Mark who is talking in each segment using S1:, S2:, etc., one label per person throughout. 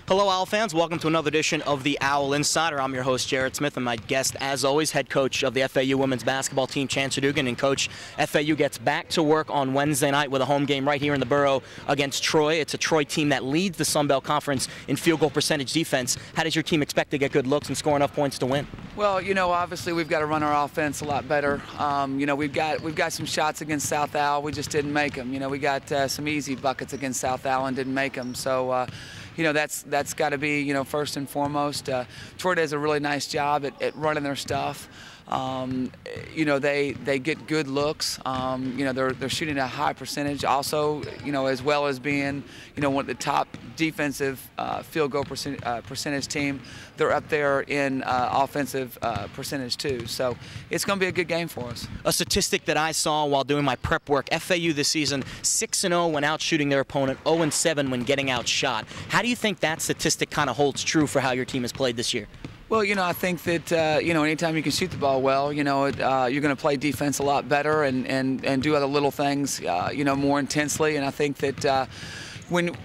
S1: Hello, Owl fans. Welcome to another edition of the Owl Insider. I'm your host, Jared Smith, and my guest, as always, head coach of the FAU women's basketball team, Chancellor Dugan. And, Coach, FAU gets back to work on Wednesday night with a home game right here in the Borough against Troy. It's a Troy team that leads the Sun Belt Conference in field goal percentage defense. How does your team expect to get good looks and score enough points to win?
S2: Well, obviously we've got to run our offense a lot better. We've got some shots against South Al. We just didn't make them. We got some easy buckets against South Al and didn't make them. So, that's got to be, first and foremost. Troy does a really nice job at running their stuff. They get good looks. They're shooting a high percentage. Also, as well as being, one of the top defensive field goal percentage team, they're up there in offensive percentage too. So it's going to be a good game for us.
S1: A statistic that I saw while doing my prep work: FAU this season 6-0 when out shooting their opponent, 0-7 when getting outshot. How do you think that statistic kind of holds true for how your team has played this year?
S2: Well, I think that, anytime you can shoot the ball well, you're going to play defense a lot better and do other little things, more intensely. And I think that when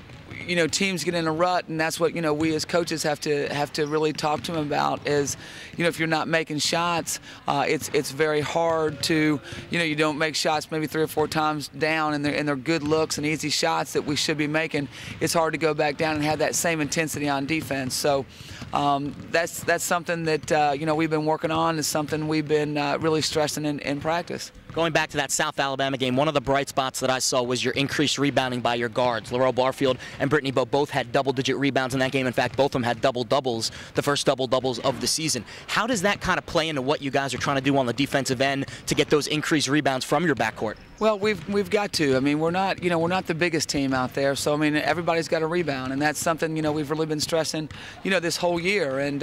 S2: teams get in a rut, and that's what we as coaches have to really talk to them about is, if you're not making shots, it's very hard to, you don't make shots maybe 3 or 4 times down, and they're good looks and easy shots that we should be making. It's hard to go back down and have that same intensity on defense. So that's something that we've been working on. Is something we've been really stressing in practice.
S1: Going back to that South Alabama game, one of the bright spots that I saw was your increased rebounding by your guards. Laurel Barfield and Brittany both had double-digit rebounds in that game. In fact, both of them had double-doubles, the first double-doubles of the season. How does that kind of play into what you guys are trying to do on the defensive end to get those increased rebounds from your backcourt?
S2: Well, we've got to. I mean, we're not the biggest team out there, so I mean, everybody's got to rebound, and that's something we've really been stressing this whole year. And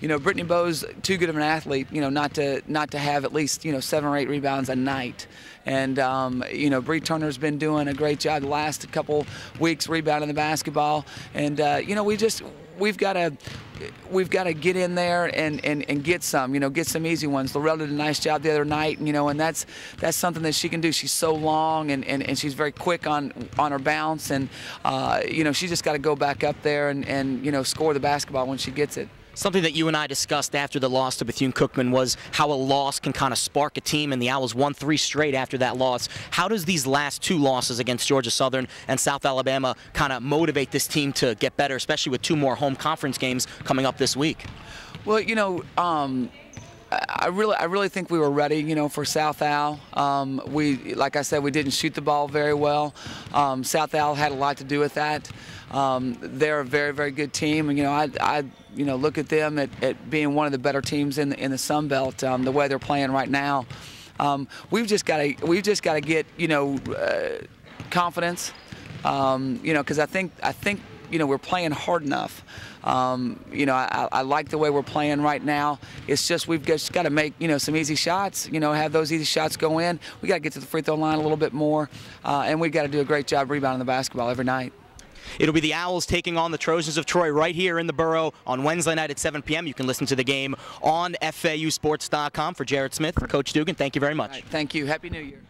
S2: Brittany Bowe's too good of an athlete, not to have at least 7 or 8 rebounds a night. And Bree Turner's been doing a great job the last couple weeks rebounding the basketball. And we've got to get in there and get some easy ones. Laurel did a nice job the other night, and that's something that she can do. She's so long and she's very quick on her bounce, and she's just got to go back up there and score the basketball when she gets it.
S1: Something that you and I discussed after the loss to Bethune-Cookman was how a loss can kind of spark a team, and the Owls won 3 straight after that loss. How does these last 2 losses against Georgia Southern and South Alabama kind of motivate this team to get better, especially with 2 more home conference games coming up this week?
S2: Well, I really think we were ready, for South Al. Like I said, we didn't shoot the ball very well. South Al had a lot to do with that. They're a very, very good team, and I look at them at being one of the better teams in the Sun Belt. The way they're playing right now, we've just got to get confidence, because I think we're playing hard enough. I like the way we're playing right now. It's just we've just got to make some easy shots. Have those easy shots go in. We got to get to the free throw line a little bit more, and we've got to do a great job rebounding the basketball every night.
S1: It'll be the Owls taking on the Trojans of Troy right here in the Borough on Wednesday night at 7 p.m. You can listen to the game on FAUsports.com. For Jared Smith, for Coach Dugan, thank you very much.
S2: All right, thank you. Happy New Year.